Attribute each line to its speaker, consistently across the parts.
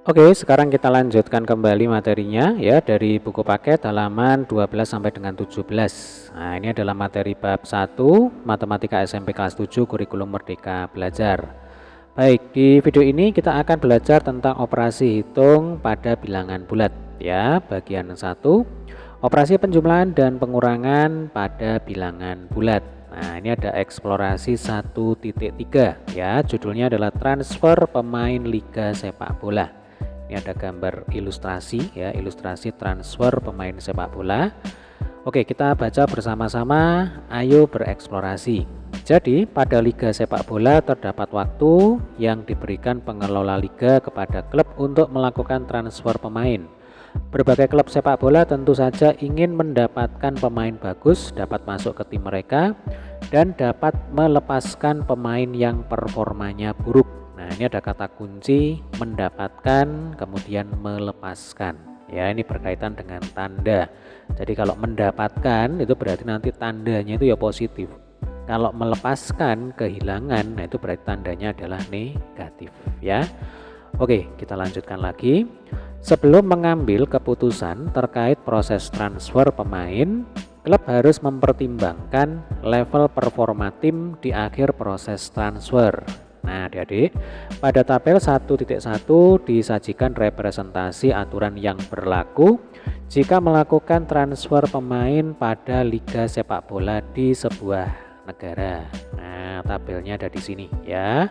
Speaker 1: Oke, sekarang kita lanjutkan kembali materinya ya dari buku paket halaman 12 sampai dengan 17. Nah, ini adalah materi bab 1 Matematika SMP kelas 7 Kurikulum Merdeka Belajar. Baik, di video ini kita akan belajar tentang operasi hitung pada bilangan bulat ya, bagian 1, operasi penjumlahan dan pengurangan pada bilangan bulat. Nah, ini ada eksplorasi 1.3 ya, judulnya adalah transfer pemain liga sepak bola. Ini ada gambar ilustrasi ya, ilustrasi transfer pemain sepak bola. Oke, kita baca bersama-sama, ayo bereksplorasi. Jadi, pada liga sepak bola terdapat waktu yang diberikan pengelola liga kepada klub untuk melakukan transfer pemain. Berbagai klub sepak bola tentu saja ingin mendapatkan pemain bagus, dapat masuk ke tim mereka, dan dapat melepaskan pemain yang performanya buruk. Nah, ini ada kata kunci mendapatkan, kemudian melepaskan. Ya, ini berkaitan dengan tanda. Jadi kalau mendapatkan itu berarti nanti tandanya itu ya positif. Kalau melepaskan kehilangan, nah itu berarti tandanya adalah negatif ya. Oke, kita lanjutkan lagi. Sebelum mengambil keputusan terkait proses transfer pemain, klub harus mempertimbangkan level performa tim di akhir proses transfer. Nah, adik-adik, pada tabel 1.1 disajikan representasi aturan yang berlaku jika melakukan transfer pemain pada liga sepak bola di sebuah negara. Nah, tabelnya ada di sini ya.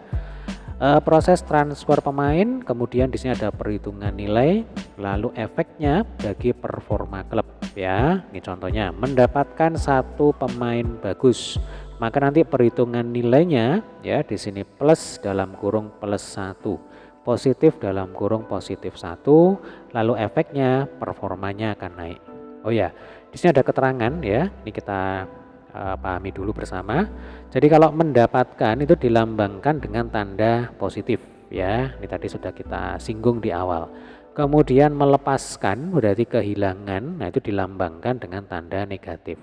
Speaker 1: Proses transfer pemain, kemudian di sini ada perhitungan nilai, lalu efeknya bagi performa klub ya. Ini contohnya, mendapatkan satu pemain bagus, maka nanti perhitungan nilainya ya di sini plus dalam kurung plus 1, positif dalam kurung positif 1, lalu efeknya performanya akan naik. Oh ya, di sini ada keterangan ya, ini kita pahami dulu bersama. Jadi kalau mendapatkan itu dilambangkan dengan tanda positif ya, ini tadi sudah kita singgung di awal. Kemudian melepaskan berarti kehilangan, nah itu dilambangkan dengan tanda negatif.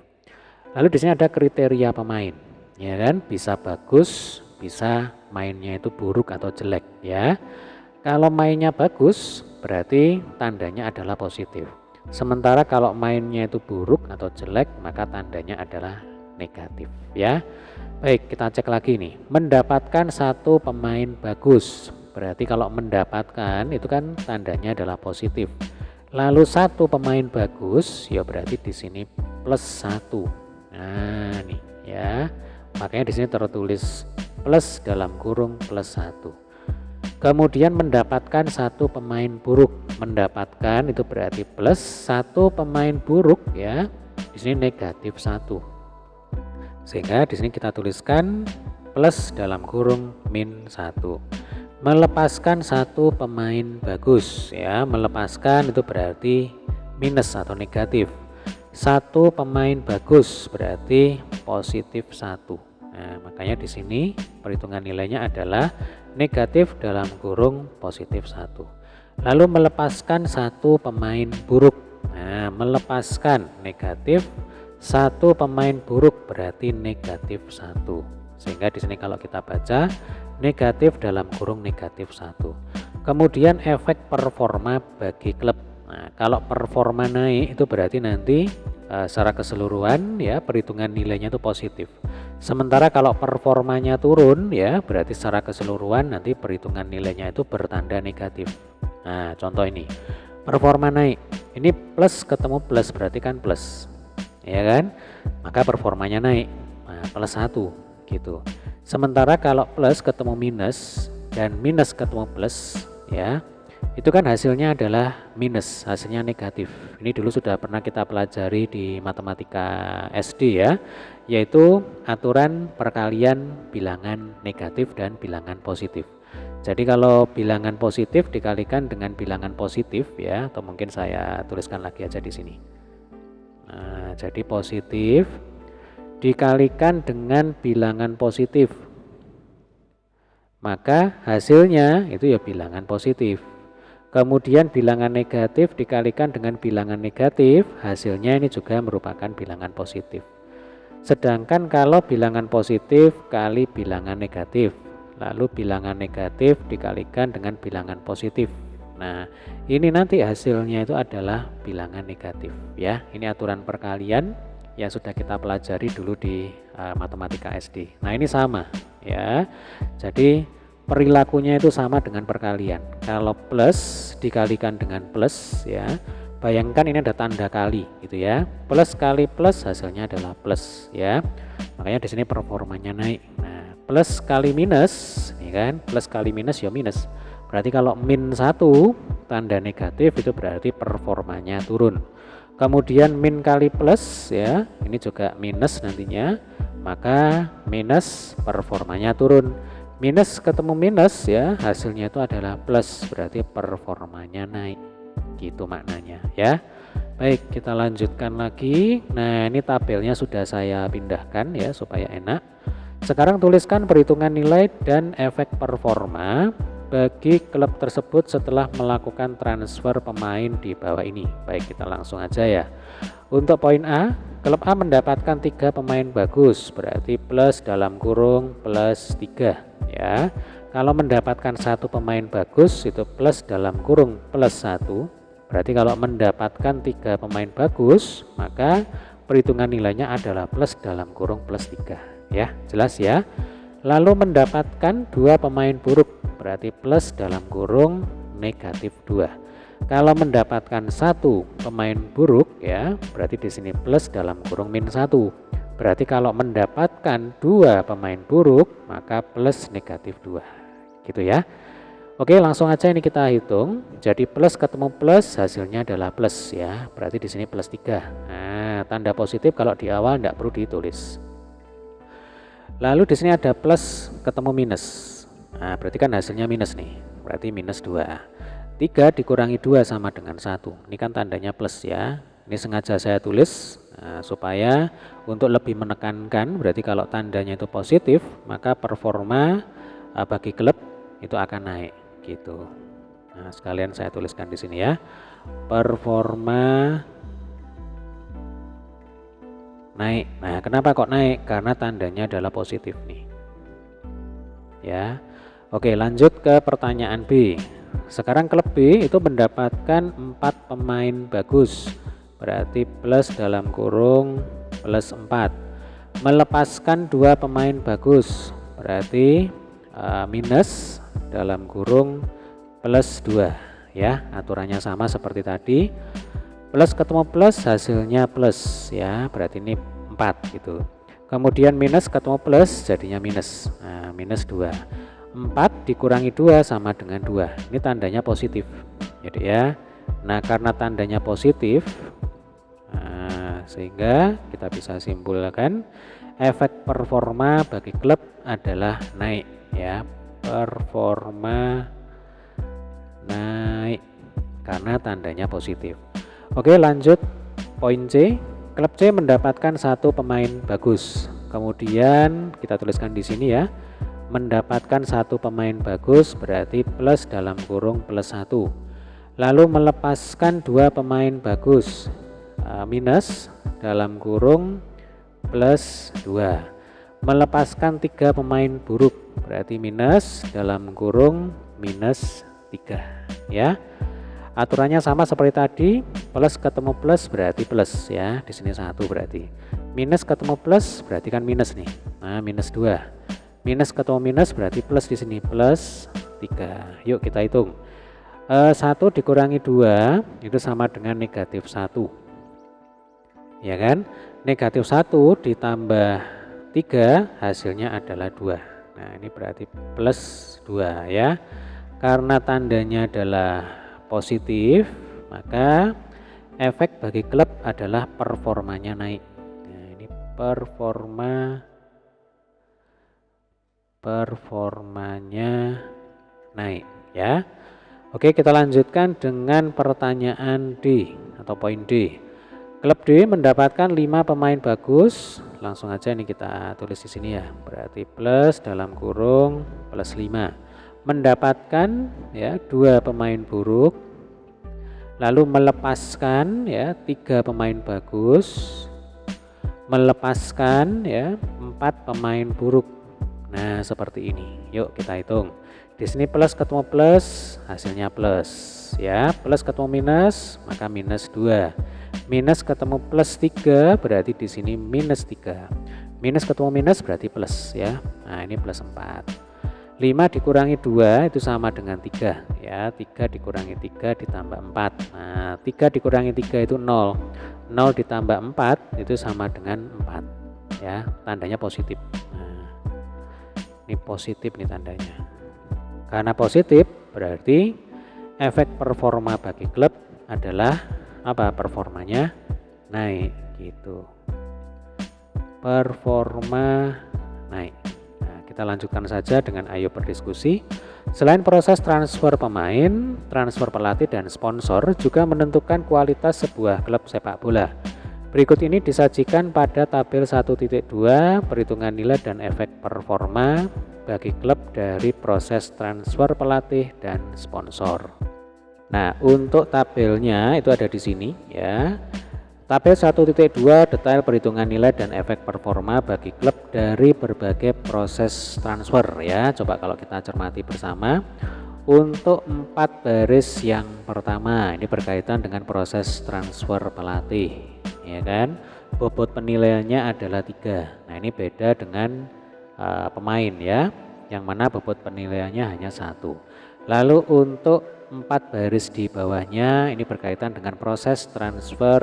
Speaker 1: Lalu di sini ada kriteria pemain, ya kan? Bisa bagus, bisa mainnya itu buruk atau jelek ya. Kalau mainnya bagus, berarti tandanya adalah positif. Sementara kalau mainnya itu buruk atau jelek, maka tandanya adalah negatif ya. Baik, kita cek lagi nih. Mendapatkan satu pemain bagus, berarti kalau mendapatkan itu kan tandanya adalah positif. Lalu satu pemain bagus, ya berarti di sini plus 1. Nah, nih ya. Makanya di sini tertulis plus dalam kurung plus 1. Kemudian mendapatkan satu pemain buruk. Mendapatkan itu berarti plus, satu pemain buruk ya. Di sini negatif 1. Sehingga di sini kita tuliskan plus dalam kurung min 1. Melepaskan satu pemain bagus ya. Melepaskan itu berarti minus atau negatif. Satu pemain bagus berarti positif 1. Nah, makanya di sini perhitungan nilainya adalah negatif dalam kurung positif 1. Lalu melepaskan satu pemain buruk. Nah, melepaskan negatif, satu pemain buruk berarti negatif 1. Sehingga di sini kalau kita baca negatif dalam kurung negatif 1. Kemudian efek performa bagi klub. Nah, kalau performa naik itu berarti nanti secara keseluruhan ya perhitungan nilainya itu positif. Sementara kalau performanya turun ya berarti secara keseluruhan nanti perhitungan nilainya itu bertanda negatif. Nah, contoh ini. Performa naik. Ini plus ketemu plus berarti kan plus. Ya kan? Maka performanya naik. Nah, plus 1 gitu. Sementara kalau plus ketemu minus dan minus ketemu plus ya, itu kan hasilnya adalah minus, hasilnya negatif. Ini dulu sudah pernah kita pelajari di matematika SD ya, yaitu aturan perkalian bilangan negatif dan bilangan positif. Jadi kalau bilangan positif dikalikan dengan bilangan positif ya, atau mungkin saya tuliskan lagi aja di sini. Nah, jadi positif dikalikan dengan bilangan positif, maka hasilnya itu ya bilangan positif. Kemudian bilangan negatif dikalikan dengan bilangan negatif, hasilnya ini juga merupakan bilangan positif. Sedangkan kalau bilangan positif kali bilangan negatif, lalu bilangan negatif dikalikan dengan bilangan positif, Nah, ini nanti hasilnya itu adalah bilangan negatif ya. Ini aturan perkalian yang sudah kita pelajari dulu di matematika SD. Nah, ini sama ya. Jadi perilakunya itu sama dengan perkalian. Kalau plus dikalikan dengan plus ya. Bayangkan ini ada tanda kali gitu ya. Plus kali plus hasilnya adalah plus ya. Makanya di sini performanya naik. Nah, plus kali minus, nih kan? Plus kali minus ya minus. Berarti kalau min 1 tanda negatif itu berarti performanya turun. Kemudian min kali plus ya, ini juga minus nantinya, maka minus performanya turun. Minus ketemu minus ya, hasilnya itu adalah plus, berarti performanya naik. Gitu maknanya ya. Baik, kita lanjutkan lagi. Nah, ini tabelnya sudah saya pindahkan ya supaya enak. Sekarang tuliskan perhitungan nilai dan efek performa bagi klub tersebut setelah melakukan transfer pemain di bawah ini. Baik, kita langsung aja ya. Untuk poin A, klub A mendapatkan 3 pemain bagus, berarti plus dalam kurung plus 3 ya. Kalau mendapatkan 1 pemain bagus itu plus dalam kurung plus 1. Berarti kalau mendapatkan 3 pemain bagus, maka perhitungan nilainya adalah plus dalam kurung plus 3 ya. Jelas ya. Lalu mendapatkan 2 pemain buruk, berarti plus dalam kurung negatif 2. Kalau mendapatkan 1 pemain buruk ya, berarti di sini plus dalam kurung min 1. Berarti kalau mendapatkan 2 pemain buruk, maka plus negatif 2. Gitu ya. Oke, langsung aja ini kita hitung. Jadi plus ketemu plus hasilnya adalah plus ya. Berarti di sini plus 3. Nah, tanda positif kalau di awal tidak perlu ditulis. Lalu di sini ada plus ketemu minus. Nah, berarti kan hasilnya minus nih. Berarti minus 2. 3 dikurangi 2 sama dengan 1. Ini kan tandanya plus ya. Ini sengaja saya tulis supaya untuk lebih menekankan, berarti kalau tandanya itu positif, maka performa bagi klub itu akan naik gitu. Nah, sekalian saya tuliskan di sini ya. Performa naik. Nah, kenapa kok naik? Karena tandanya adalah positif nih. Ya. Oke, lanjut ke pertanyaan B. Sekarang klub B itu mendapatkan 4 pemain bagus. Berarti plus dalam kurung plus 4. Melepaskan 2 pemain bagus. Berarti minus dalam kurung plus 2 ya. Aturannya sama seperti tadi. Plus ketemu plus hasilnya plus ya, berarti ini 4 gitu. Kemudian minus ketemu plus jadinya minus. Nah, minus 2. 4 dikurangi 2 sama dengan 2. Ini tandanya positif. Jadi ya. Nah, karena tandanya positif, sehingga kita bisa simpulkan efek performa bagi klub adalah naik ya. Performa naik karena tandanya positif. Oke, lanjut poin C. Klub C mendapatkan 1 pemain bagus. Kemudian kita tuliskan di sini ya. Mendapatkan 1 pemain bagus berarti plus dalam kurung plus 1. Lalu melepaskan 2 pemain bagus. Minus dalam kurung plus 2. Melepaskan 3 pemain buruk berarti minus dalam kurung minus 3 ya. Aturannya sama seperti tadi, plus ketemu plus berarti plus ya. Di sini 1 berarti. Minus ketemu plus berarti kan minus nih. Nah, minus 2. Minus ketemu minus berarti plus di sini plus 3. Yuk kita hitung. 1 dikurangi 2 itu sama dengan negatif 1. Ya kan? Negatif 1 ditambah 3 hasilnya adalah 2. Nah, ini berarti plus 2 ya. Karena tandanya adalah positif, maka efek bagi klub adalah performanya naik. Nah, ini performanya naik ya. Oke, kita lanjutkan dengan pertanyaan D atau poin D. Klub D mendapatkan 5 pemain bagus. Langsung aja ini kita tulis di sini ya. Berarti plus dalam kurung plus 5. Mendapatkan ya 2 pemain buruk, lalu melepaskan ya 3 pemain bagus, melepaskan ya 4 pemain buruk. Nah, seperti ini. Yuk kita hitung. Di sini plus ketemu plus, hasilnya plus ya. Plus ketemu minus, maka minus 2. Minus ketemu plus 3, berarti di sini minus 3. Minus ketemu minus berarti plus ya. Nah, ini plus 4. 5 dikurangi 2 itu sama dengan 3 ya. 3 dikurangi 3 ditambah 4. Nah, 3 dikurangi 3 itu 0. 0 ditambah 4 itu sama dengan 4 ya. Tandanya positif. Nah, ini positif nih tandanya. Karena positif berarti efek performa bagi klub adalah apa? Performanya naik gitu. Performa naik. Nah, kita lanjutkan saja dengan ayo berdiskusi. Selain proses transfer pemain, transfer pelatih dan sponsor juga menentukan kualitas sebuah klub sepak bola. Berikut ini disajikan pada tabel 1.2 perhitungan nilai dan efek performa bagi klub dari proses transfer pelatih dan sponsor. Nah, untuk tabelnya itu ada di sini ya. Tabel 1.2 detail perhitungan nilai dan efek performa bagi klub dari berbagai proses transfer ya. Coba kalau kita cermati bersama. Untuk 4 baris yang pertama ini berkaitan dengan proses transfer pelatih ya kan. Bobot penilaiannya adalah 3. Nah, ini beda dengan pemain ya, yang mana bobot penilaiannya hanya 1. Lalu untuk 4 baris di bawahnya ini berkaitan dengan proses transfer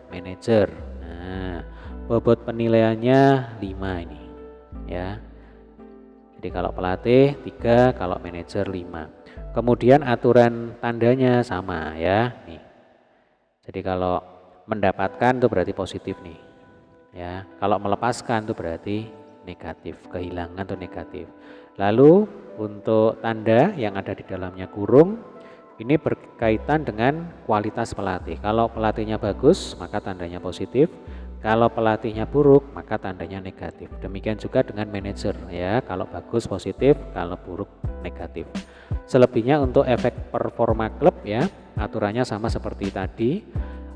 Speaker 1: manager. Nah, bobot penilaiannya 5 ini ya. Jadi kalau pelatih 3, kalau manajer 5. Kemudian aturan tandanya sama ya nih. Jadi kalau mendapatkan itu berarti positif nih ya. Kalau melepaskan itu berarti negatif, kehilangan itu negatif. Lalu untuk tanda yang ada di dalamnya kurung ini berkaitan dengan kualitas pelatih. Kalau pelatihnya bagus maka tandanya positif. Kalau pelatihnya buruk maka tandanya negatif. Demikian juga dengan manajer ya. Kalau bagus positif, kalau buruk negatif. Selebihnya untuk efek performa klub ya, aturannya sama seperti tadi.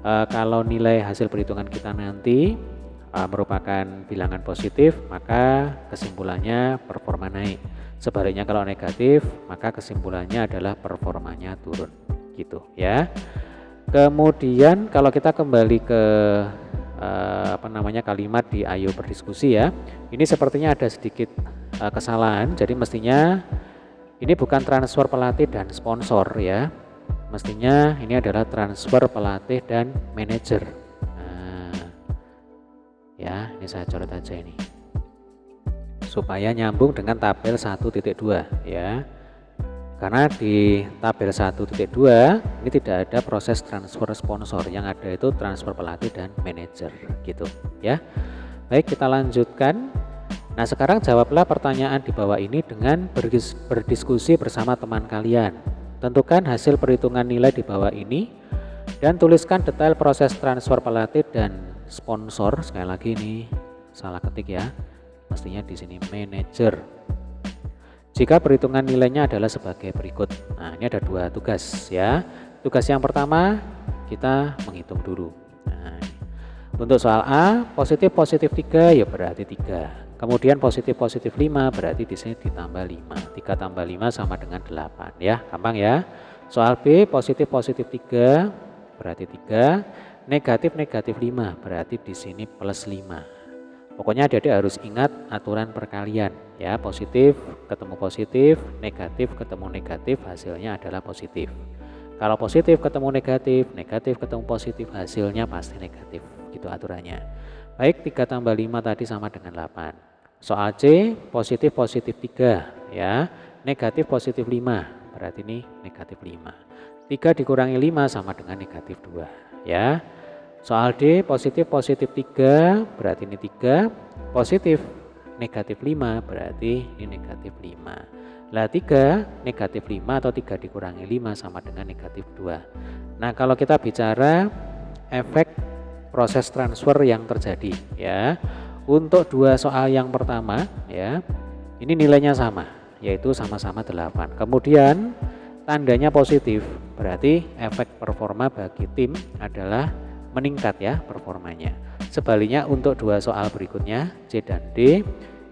Speaker 1: Kalau nilai hasil perhitungan kita nanti merupakan bilangan positif, maka kesimpulannya performa naik. Sebaliknya kalau negatif, maka kesimpulannya adalah performanya turun gitu ya. Kemudian kalau kita kembali ke kalimat di ayo berdiskusi ya. Ini sepertinya ada sedikit kesalahan. Jadi mestinya ini bukan transfer pelatih dan sponsor ya. Mestinya ini adalah transfer pelatih dan manajer. Nah, ya, ini saya coret aja ini. Supaya nyambung dengan tabel 1.2 ya. Karena di tabel 1.2 ini tidak ada proses transfer sponsor, yang ada itu transfer pelatih dan manajer gitu ya. Baik, kita lanjutkan. Nah, sekarang jawablah pertanyaan di bawah ini dengan berdiskusi bersama teman kalian. Tentukan hasil perhitungan nilai di bawah ini dan tuliskan detail proses transfer pelatih dan sponsor. Sekali lagi ini salah ketik ya. Mestinya di sini manajer. Jika perhitungan nilainya adalah sebagai berikut. Nah, ini ada 2 tugas ya. Tugas yang pertama kita menghitung dulu. Nah, untuk soal A, positif 3 ya berarti 3. Kemudian positif 5 berarti di sini ditambah 5. 3 tambah 5 sama dengan 8 ya. Gampang ya. Soal B, positif 3 berarti 3. Negatif 5 berarti di sini plus 5. Pokoknya adik-adik harus ingat aturan perkalian ya. Positif ketemu positif, negatif ketemu negatif, hasilnya adalah positif. Kalau positif ketemu negatif, negatif ketemu positif, hasilnya pasti negatif. Gitu aturannya. Baik, 3 tambah 5 tadi sama dengan 8. Soal C, positif 3 ya. Negatif positif 5, berarti ini negatif 5. 3 dikurangi 5 sama dengan negatif 2 ya. Soal D, positif 3 berarti ini 3, positif negatif 5 berarti ini negatif 5. Lah 3 negatif 5 atau 3 dikurangi 5 sama dengan negatif 2. Nah, kalau kita bicara efek proses transfer yang terjadi ya. Untuk 2 soal yang pertama ya, ini nilainya sama, yaitu sama-sama 8. Kemudian tandanya positif, berarti efek performa bagi tim adalah meningkat ya performanya. Sebaliknya untuk 2 soal berikutnya C dan D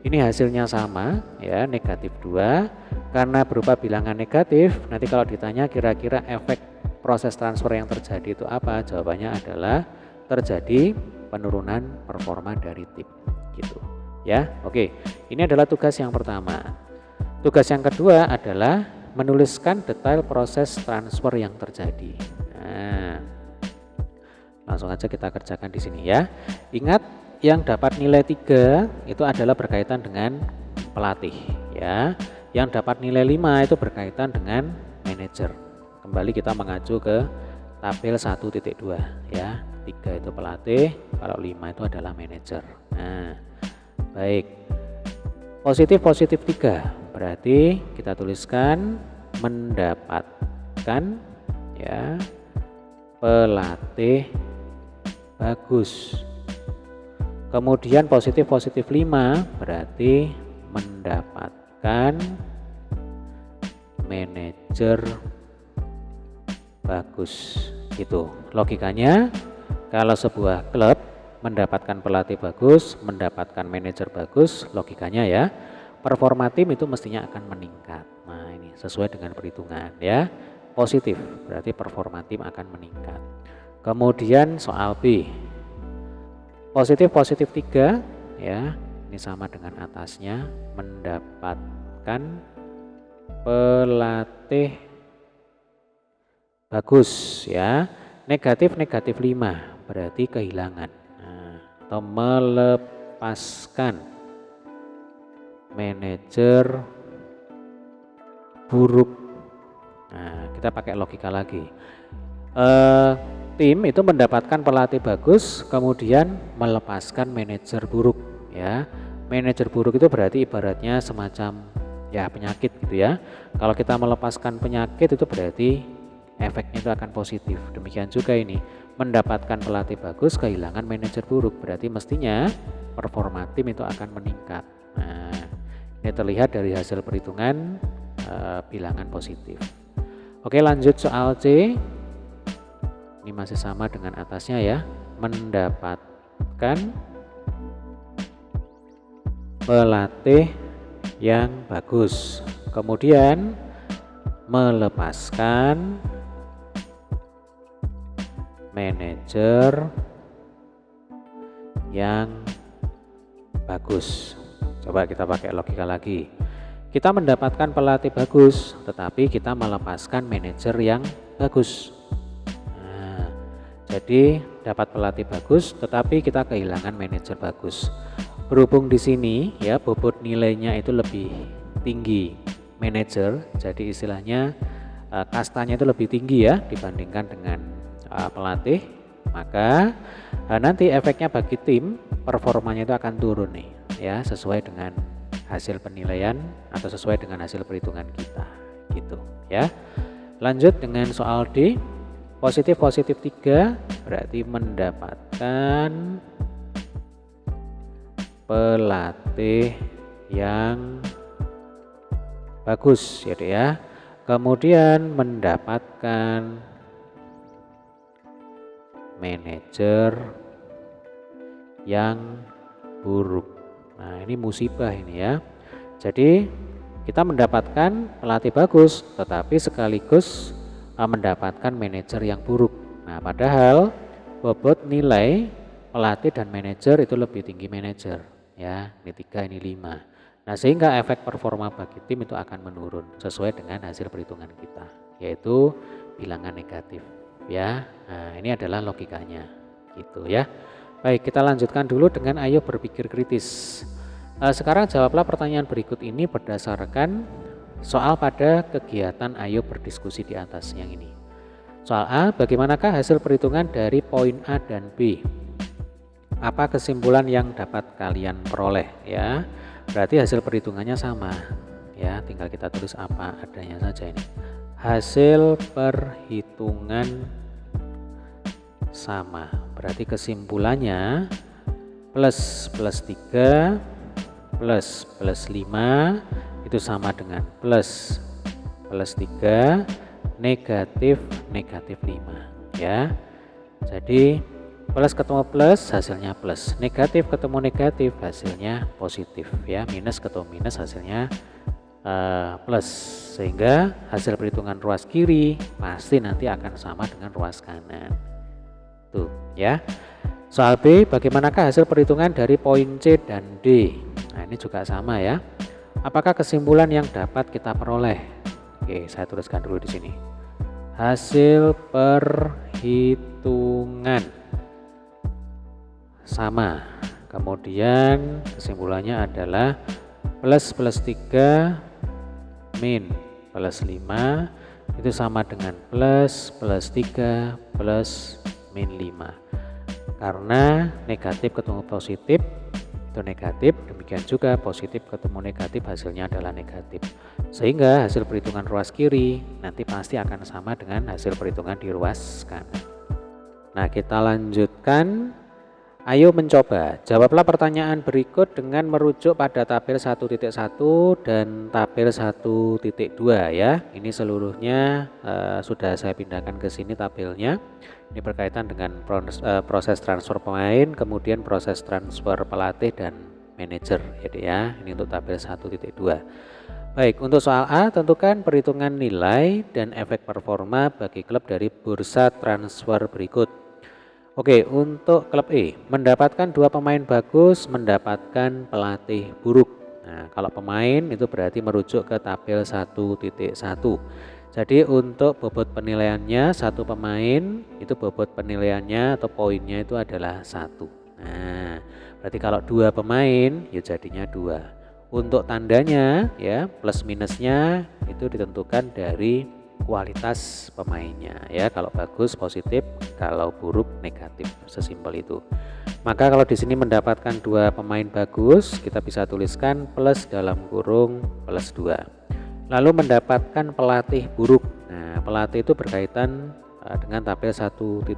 Speaker 1: Ini hasilnya sama ya, negatif 2. Karena berupa bilangan negatif, nanti kalau ditanya kira-kira efek proses transfer yang terjadi itu apa? Jawabannya adalah terjadi penurunan performa dari tim gitu ya. Oke, ini adalah tugas yang pertama. Tugas yang kedua adalah menuliskan detail proses transfer yang terjadi. Nah, langsung aja kita kerjakan di sini ya. Ingat, yang dapat nilai 3 itu adalah berkaitan dengan pelatih ya. Yang dapat nilai 5 itu berkaitan dengan manajer. Kembali kita mengacu ke tabel 1.2 ya. 3 itu pelatih, kalau 5 itu adalah manajer. Nah, baik. Positif 3 berarti kita tuliskan mendapatkan ya pelatih bagus. Kemudian positif 5 berarti mendapatkan manajer bagus. Gitu logikanya. Kalau sebuah klub mendapatkan pelatih bagus, mendapatkan manajer bagus, logikanya ya performa tim itu mestinya akan meningkat. Nah, ini sesuai dengan perhitungan ya. Positif berarti performa tim akan meningkat. Kemudian soal B, positif 3 ya, ini sama dengan atasnya, mendapatkan pelatih bagus ya. Negatif 5 berarti kehilangan, nah, atau melepaskan manajer buruk. Nah, kita pakai logika lagi. Tim itu mendapatkan pelatih bagus, kemudian melepaskan manajer buruk ya. Manajer buruk itu berarti ibaratnya semacam ya penyakit gitu ya. Kalau kita melepaskan penyakit itu berarti efeknya itu akan positif. Demikian juga ini, mendapatkan pelatih bagus, kehilangan manajer buruk, berarti mestinya performa tim itu akan meningkat. Nah, ini terlihat dari hasil perhitungan bilangan positif. Oke, lanjut soal C. Ini masih sama dengan atasnya ya, mendapatkan pelatih yang bagus, kemudian melepaskan manajer yang bagus. Coba kita pakai logika lagi. Kita mendapatkan pelatih bagus, tetapi kita melepaskan manajer yang bagus. Nah, jadi dapat pelatih bagus, tetapi kita kehilangan manajer bagus. Berhubung di sini ya bobot nilainya itu lebih tinggi manajer, jadi istilahnya kastanya itu lebih tinggi ya dibandingkan dengan pelatih, maka nanti efeknya bagi tim performanya itu akan turun nih ya, sesuai dengan hasil penilaian atau sesuai dengan hasil perhitungan kita gitu ya. Lanjut dengan soal D, positif 3 berarti mendapatkan pelatih yang bagus ya Dek ya, kemudian mendapatkan manajer yang buruk. Nah, ini musibah ini ya. Jadi kita mendapatkan pelatih bagus, tetapi sekaligus mendapatkan manajer yang buruk. Nah, padahal bobot nilai pelatih dan manajer itu lebih tinggi manajer ya. Ini 3, ini 5. Nah, sehingga efek performa bagi tim itu akan menurun sesuai dengan hasil perhitungan kita, yaitu bilangan negatif ya. Nah, ini adalah logikanya gitu ya. Baik, kita lanjutkan dulu dengan ayo berpikir kritis. Sekarang jawablah pertanyaan berikut ini berdasarkan soal pada kegiatan ayo berdiskusi di atas yang ini. Soal A, bagaimanakah hasil perhitungan dari poin A dan B? Apa kesimpulan yang dapat kalian peroleh ya? Berarti hasil perhitungannya sama ya, tinggal kita tulis apa adanya saja ini. Hasil perhitungan sama, berarti kesimpulannya plus 3 plus 5 itu sama dengan plus 3 negatif 5 ya. Jadi plus ketemu plus hasilnya plus, negatif ketemu negatif hasilnya positif ya, minus ketemu minus hasilnya plus, sehingga hasil perhitungan ruas kiri pasti nanti akan sama dengan ruas kanan. Tuh ya. Soal B, bagaimanakah hasil perhitungan dari poin C dan D? Nah, ini juga sama ya. Apakah kesimpulan yang dapat kita peroleh? Oke, saya tuliskan dulu di sini. Hasil perhitungan sama, kemudian kesimpulannya adalah plus 3 min plus 5 itu sama dengan plus 3 plus min 5, karena negatif ketemu positif itu negatif, demikian juga positif ketemu negatif hasilnya adalah negatif, sehingga hasil perhitungan ruas kiri nanti pasti akan sama dengan hasil perhitungan di ruas kanan. Nah, kita lanjutkan. Ayo mencoba, jawablah pertanyaan berikut dengan merujuk pada tabel 1.1 dan tabel 1.2 ya. Ini seluruhnya sudah saya pindahkan ke sini tabelnya. Ini berkaitan dengan proses transfer pemain, kemudian proses transfer pelatih dan manajer ya. Ini untuk tabel 1.2. Baik, untuk soal A, tentukan perhitungan nilai dan efek performa bagi klub dari bursa transfer berikut. Oke, untuk klub E, mendapatkan 2 pemain bagus, mendapatkan pelatih buruk. Nah, kalau pemain itu berarti merujuk ke tabel 1.1. Jadi untuk bobot penilaiannya satu pemain itu bobot penilaiannya atau poinnya itu adalah 1. Nah, berarti kalau 2 pemain ya jadinya 2. Untuk tandanya ya plus minusnya itu ditentukan dari kualitas pemainnya ya, kalau bagus positif, kalau buruk negatif, sesimpel itu. Maka kalau di sini mendapatkan 2 pemain bagus, kita bisa tuliskan plus dalam kurung plus 2. Lalu mendapatkan pelatih buruk. Nah, pelatih itu berkaitan dengan tabel 1.2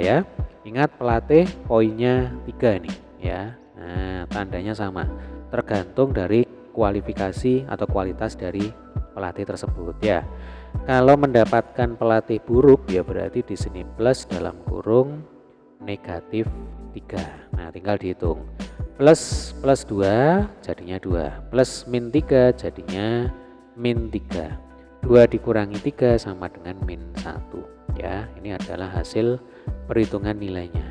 Speaker 1: ya. Ingat pelatih poinnya 3 nih ya. Nah, tandanya sama, tergantung dari kualifikasi atau kualitas dari pelatih tersebut ya. Kalau mendapatkan pelatih buruk ya berarti di sini plus dalam kurung negatif 3. Nah, tinggal dihitung. Plus 2 jadinya 2. Plus min 3 jadinya min 3. 2 dikurangi 3 sama dengan min 1 ya. Ini adalah hasil perhitungan nilainya.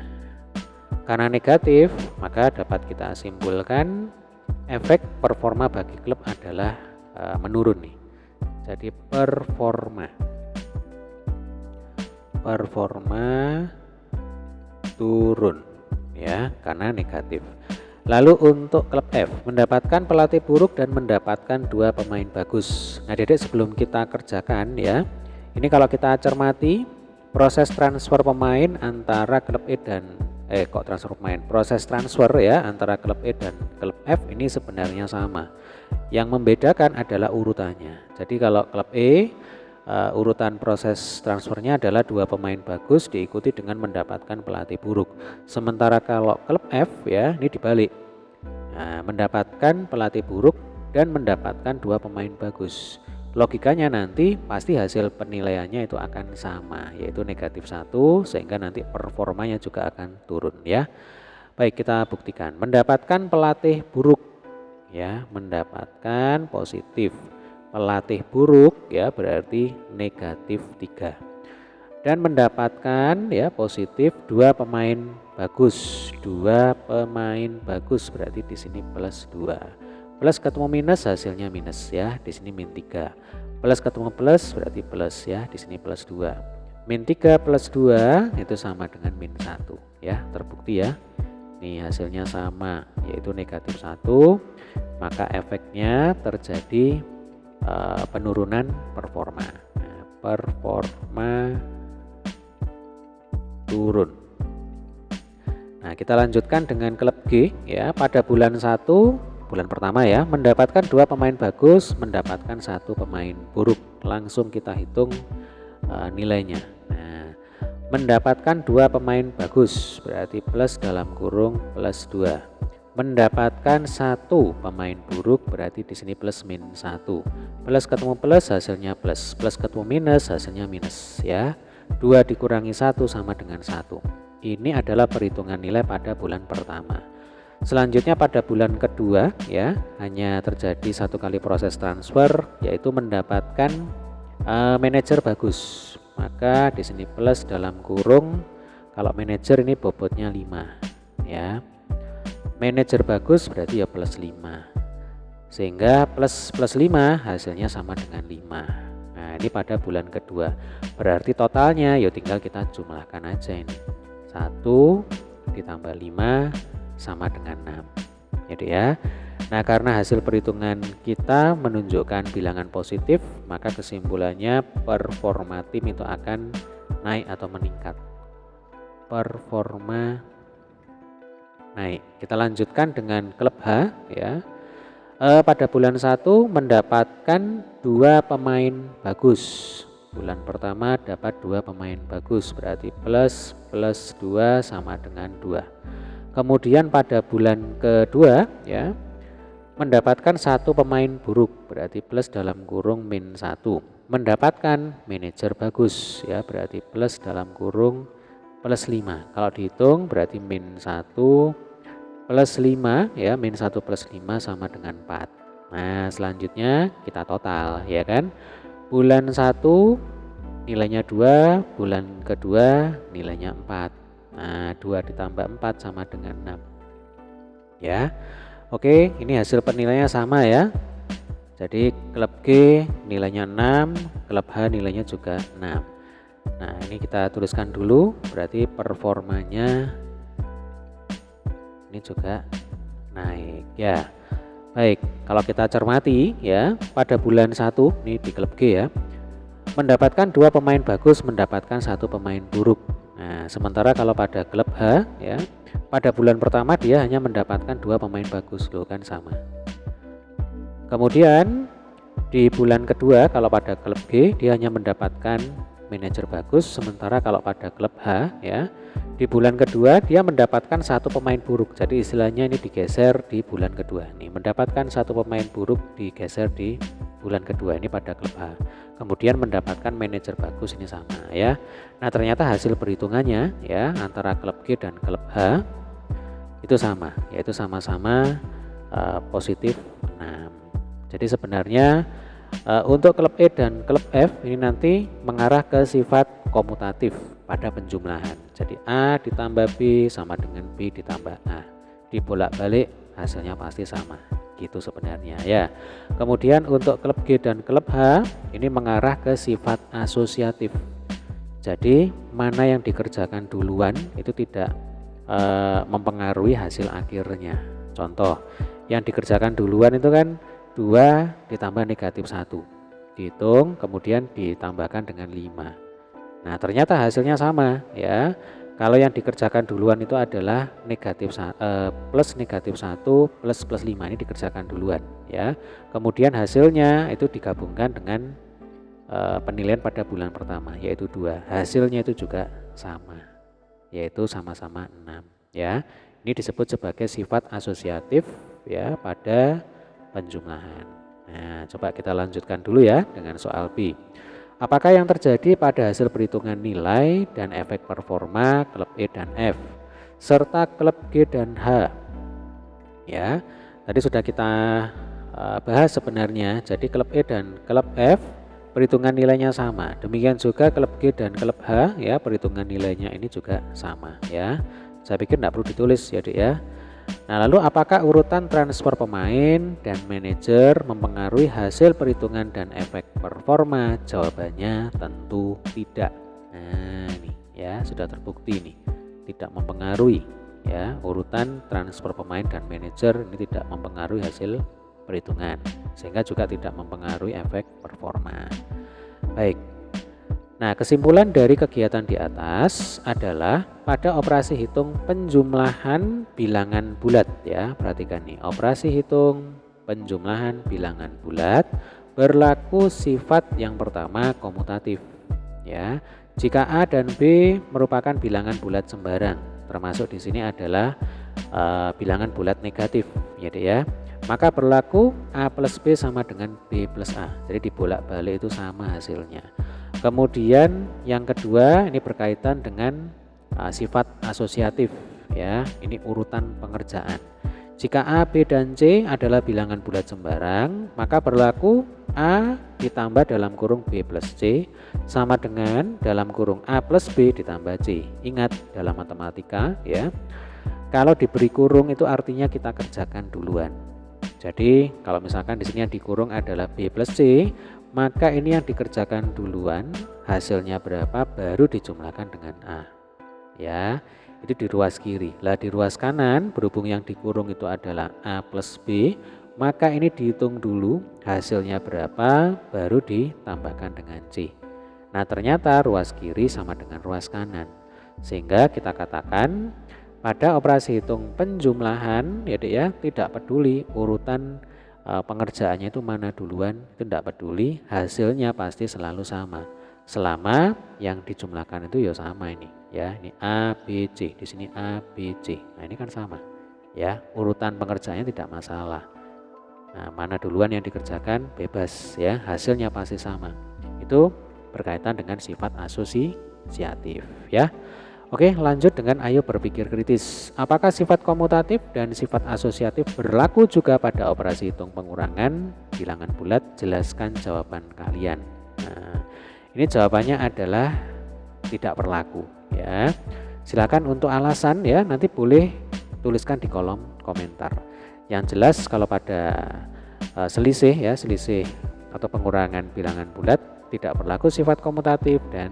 Speaker 1: Karena negatif, maka dapat kita simpulkan efek performa bagi klub adalah menurun nih. Jadi performa turun ya, karena negatif. Lalu untuk klub F, mendapatkan pelatih buruk dan mendapatkan 2 pemain bagus. Nah, Dedek sebelum kita kerjakan ya, ini kalau kita cermati proses transfer pemain antara klub E dan proses transfer ya antara klub E dan klub F ini sebenarnya sama. Yang membedakan adalah urutannya. Jadi kalau klub E urutan proses transfernya adalah 2 pemain bagus diikuti dengan mendapatkan pelatih buruk. Sementara kalau klub F ya ini dibalik. Nah, mendapatkan pelatih buruk dan mendapatkan 2 pemain bagus. Logikanya nanti pasti hasil penilaiannya itu akan sama, yaitu negatif 1, sehingga nanti performanya juga akan turun ya. Baik, kita buktikan. Mendapatkan pelatih buruk ya, mendapatkan positif. Pelatih buruk ya berarti negatif 3. Dan mendapatkan ya positif 2 pemain bagus. 2 pemain bagus berarti di sini plus 2. Plus ketemu minus hasilnya minus ya, di sini min 3. Plus ketemu plus berarti plus ya, di sini plus 2. Min 3 plus 2 itu sama dengan min 1 ya, terbukti ya. Nih hasilnya sama, yaitu negatif 1. Maka efeknya terjadi penurunan performa. Nah, performa turun. Nah, kita lanjutkan dengan klub G ya. Pada bulan 1, bulan pertama ya, mendapatkan 2 pemain bagus, mendapatkan 1 pemain buruk. Langsung kita hitung nilainya. Nah, mendapatkan 2 pemain bagus berarti plus dalam kurung plus 2. Mendapatkan 1 pemain buruk berarti di sini plus min 1. Plus ketemu plus hasilnya plus, plus ketemu minus hasilnya minus ya. 2 dikurangi 1 sama dengan 1 Ini adalah perhitungan nilai pada bulan pertama. Selanjutnya pada bulan kedua ya, hanya terjadi satu kali proses transfer, yaitu mendapatkan manajer bagus. Maka di sini plus dalam kurung, kalau manajer ini bobotnya 5 ya. Manajer bagus berarti ya plus 5. Sehingga plus 5 hasilnya sama dengan 5. Nah, ini pada bulan kedua. Berarti totalnya ya tinggal kita jumlahkan aja ini. 1 ditambah 5 sama dengan 6. Jadi ya. Nah, karena hasil perhitungan kita menunjukkan bilangan positif, maka kesimpulannya performa tim itu akan naik atau meningkat. Performa naik. Kita lanjutkan dengan klub H ya. Pada bulan 1 mendapatkan 2 pemain bagus. Bulan pertama dapat 2 pemain bagus, berarti plus 2 sama dengan 2. Kemudian pada bulan kedua ya, mendapatkan 1 pemain buruk, berarti plus dalam kurung min 1. Mendapatkan manajer bagus ya, berarti plus dalam kurung plus 5. Kalau dihitung berarti min 1 plus 5 ya, min 1 plus 5 sama dengan 4. Nah, selanjutnya kita total ya kan. Bulan 1 nilainya 2, bulan kedua nilainya 4. Nah, 2 ditambah 4 sama dengan 6. Ya. Oke, ini hasil penilaiannya sama ya. Jadi klub G nilainya 6, klub H nilainya juga 6. Nah, ini kita tuliskan dulu, berarti performanya ini juga naik ya. Baik, kalau kita cermati ya, pada bulan 1 ini di klub G ya, mendapatkan 2 pemain bagus, mendapatkan 1 pemain buruk. Nah, sementara kalau pada klub H ya, pada bulan pertama dia hanya mendapatkan 2 pemain bagus, loh kan sama. Kemudian di bulan kedua kalau pada klub G dia hanya mendapatkan manajer bagus, sementara kalau pada klub H ya, di bulan kedua dia mendapatkan 1 pemain buruk. Jadi istilahnya ini digeser di bulan kedua. Nih, mendapatkan 1 pemain buruk digeser di bulan kedua ini pada klub H. Kemudian mendapatkan manajer bagus, ini sama ya. Nah, ternyata hasil perhitungannya ya antara klub G dan klub H itu sama, yaitu sama-sama positif 6. Jadi sebenarnya untuk klub E dan klub F ini nanti mengarah ke sifat komutatif pada penjumlahan. Jadi A ditambah B sama dengan B ditambah A. Dibolak-balik hasilnya pasti sama. Gitu sebenarnya ya. Kemudian untuk klub G dan klub H ini mengarah ke sifat asosiatif. Jadi mana yang dikerjakan duluan itu tidak mempengaruhi hasil akhirnya. Contoh, yang dikerjakan duluan itu kan 2 ditambah negatif 1 dihitung kemudian ditambahkan dengan 5. Nah, ternyata hasilnya sama ya. Kalau yang dikerjakan duluan itu adalah plus negatif 1 plus 5, ini dikerjakan duluan ya. Kemudian hasilnya itu digabungkan dengan penilaian pada bulan pertama yaitu 2. Hasilnya itu juga sama, yaitu sama-sama 6 ya. Ini disebut sebagai sifat asosiatif ya pada penjumlahan. Nah, coba kita lanjutkan dulu ya dengan soal B. Apakah yang terjadi pada hasil perhitungan nilai dan efek performa klub E dan F serta klub G dan H? Ya, tadi sudah kita bahas sebenarnya. Jadi klub E dan klub F perhitungan nilainya sama. Demikian juga klub G dan klub H ya, perhitungan nilainya ini juga sama ya. Saya pikir tidak perlu ditulis ya, Dik ya. Nah, lalu apakah urutan transfer pemain dan manajer mempengaruhi hasil perhitungan dan efek performa? Jawabannya tentu tidak. Nah, ini ya sudah terbukti nih, tidak mempengaruhi ya. Urutan transfer pemain dan manajer ini tidak mempengaruhi hasil perhitungan, sehingga juga tidak mempengaruhi efek performa. Baik. Nah, kesimpulan dari kegiatan di atas adalah pada operasi hitung penjumlahan bilangan bulat ya. Perhatikan nih, operasi hitung penjumlahan bilangan bulat berlaku sifat yang pertama komutatif ya. Jika A dan B merupakan bilangan bulat sembarang, termasuk di sini adalah bilangan bulat negatif ya, maka berlaku A plus B sama dengan B plus A. Jadi dibolak-balik itu sama hasilnya. Kemudian yang kedua ini berkaitan dengan sifat asosiatif ya. Ini urutan pengerjaan. Jika A, B, dan C adalah bilangan bulat sembarang, maka berlaku A ditambah dalam kurung B plus C sama dengan dalam kurung A plus B ditambah C. Ingat dalam matematika ya, kalau diberi kurung itu artinya kita kerjakan duluan. Jadi kalau misalkan di sini yang dikurung adalah B plus C, maka ini yang dikerjakan duluan, hasilnya berapa baru dijumlahkan dengan A. Ya, itu di ruas kiri. Lah di ruas kanan berhubung yang dikurung itu adalah A plus B, maka ini dihitung dulu hasilnya berapa baru ditambahkan dengan C. Nah ternyata ruas kiri sama dengan ruas kanan, sehingga kita katakan pada operasi hitung penjumlahan ya Dek ya, tidak peduli urutan pengerjaannya itu mana duluan, itu tidak peduli, hasilnya pasti selalu sama selama yang dijumlahkan itu ya sama ini ya. Ini A B C, di sini A B C. Nah ini kan sama ya, urutan pengerjaannya tidak masalah. Nah mana duluan yang dikerjakan bebas ya, hasilnya pasti sama. Itu berkaitan dengan sifat asosiatif ya. Oke, lanjut dengan ayo berpikir kritis. Apakah sifat komutatif dan sifat asosiatif berlaku juga pada operasi hitung pengurangan bilangan bulat? Jelaskan jawaban kalian. Nah, ini jawabannya adalah tidak berlaku ya. Silakan untuk alasan ya, nanti boleh tuliskan di kolom komentar. Yang jelas kalau pada selisih ya, selisih atau pengurangan bilangan bulat tidak berlaku sifat komutatif dan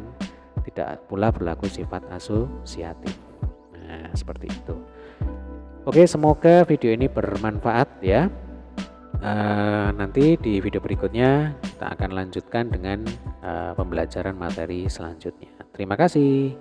Speaker 1: tidak pula berlaku sifat asosiatif. Nah, seperti itu. Oke, semoga video ini bermanfaat ya. Nanti di video berikutnya kita akan lanjutkan dengan pembelajaran materi selanjutnya. Terima kasih.